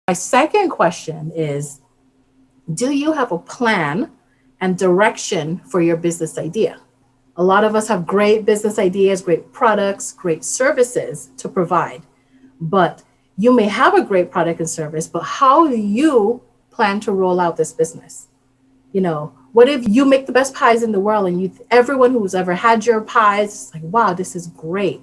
My second question is, do you have a plan and direction for your business idea? A lot of us have great business ideas, great products, great services to provide, but you may have a great product and service, but how do you plan to roll out this business? What if you make the best pies in the world and everyone who's ever had your pies is like, wow, this is great.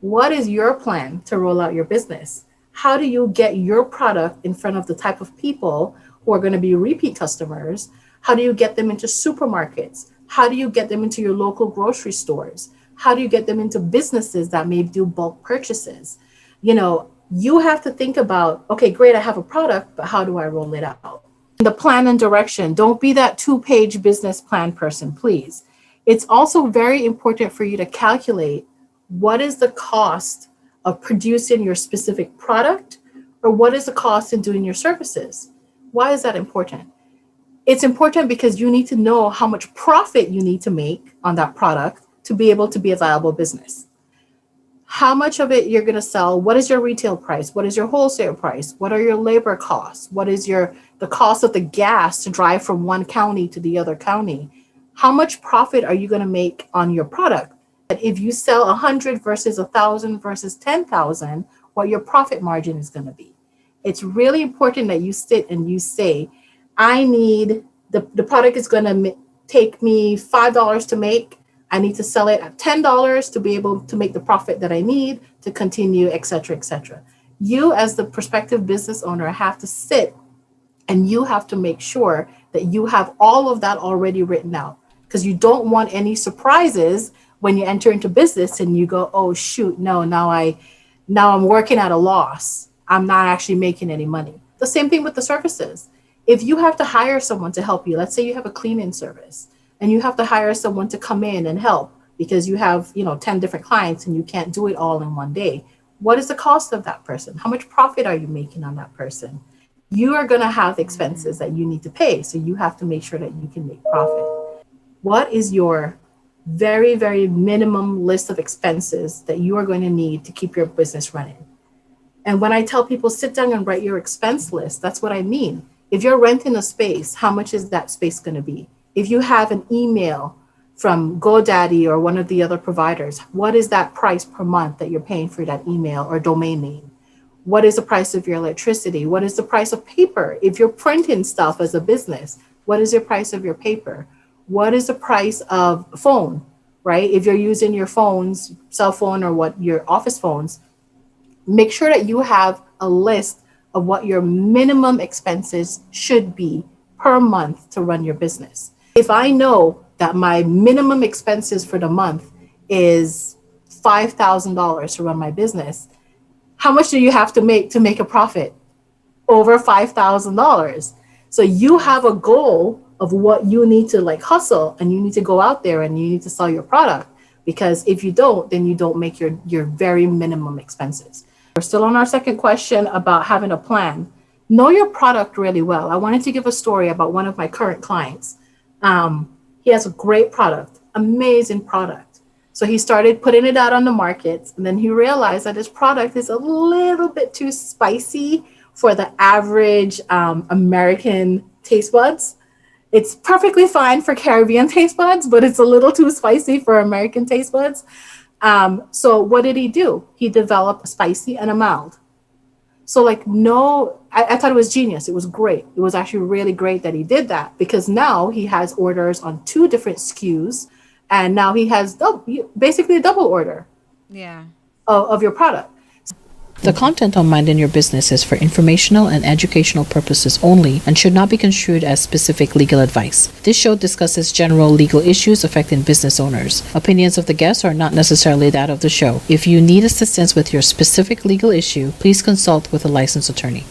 What is your plan to roll out your business? How do you get your product in front of the type of people who are going to be repeat customers? How do you get them into supermarkets? How do you get them into your local grocery stores? How do you get them into businesses that may do bulk purchases? You have to think about, okay, great, I have a product, but how do I roll it out? The plan and direction. Don't be that 2-page business plan person, please. It's also very important for you to calculate what is the cost of producing your specific product, or what is the cost in doing your services. Why is that important? It's important because you need to know how much profit you need to make on that product to be able to be a viable business. How much of it you're going to sell? What is your retail price? What is your wholesale price? What are your labor costs? What is the cost of the gas to drive from one county to the other county? How much profit are you going to make on your product? If you sell 100 versus 1,000 versus 10,000, what your profit margin is going to be. It's really important that you sit and you say, I need, the product is going to take me $5 to make. I need to sell it at $10 to be able to make the profit that I need to continue, et cetera, et cetera. You as the prospective business owner have to sit and you have to make sure that you have all of that already written out, because you don't want any surprises when you enter into business and you go, oh shoot, no, now I'm working at a loss. I'm not actually making any money. The same thing with the services. If you have to hire someone to help you, let's say you have a cleaning service, and you have to hire someone to come in and help because you have, 10 different clients and you can't do it all in one day. What is the cost of that person? How much profit are you making on that person? You are going to have expenses that you need to pay. So you have to make sure that you can make profit. What is your very, very minimum list of expenses that you are going to need to keep your business running? And when I tell people sit down and write your expense list, that's what I mean. If you're renting a space, how much is that space going to be? If you have an email from GoDaddy or one of the other providers, what is that price per month that you're paying for that email or domain name? What is the price of your electricity? What is the price of paper? If you're printing stuff as a business, what is your price of your paper? What is the price of phone, right? If you're using your phones, cell phone or your office phones, make sure that you have a list of what your minimum expenses should be per month to run your business. If I know that my minimum expenses for the month is $5,000 to run my business, how much do you have to make a profit? Over $5,000. So you have a goal of what you need to hustle, and you need to go out there and you need to sell your product, because if you don't, then you don't make your very minimum expenses. We're still on our second question about having a plan. Know your product really well. I wanted to give a story about one of my current clients. He has a great product, amazing product. So he started putting it out on the market, and then he realized that his product is a little bit too spicy for the average American taste buds. It's perfectly fine for Caribbean taste buds, but it's a little too spicy for American taste buds. So what did he do? He developed a spicy and a mild. So I thought it was genius. It was great. It was actually really great that he did that, because now he has orders on 2 different SKUs, and now he has basically a double order of your product. The content on Minding Your Business is for informational and educational purposes only and should not be construed as specific legal advice. This show discusses general legal issues affecting business owners. Opinions of the guests are not necessarily that of the show. If you need assistance with your specific legal issue, please consult with a licensed attorney.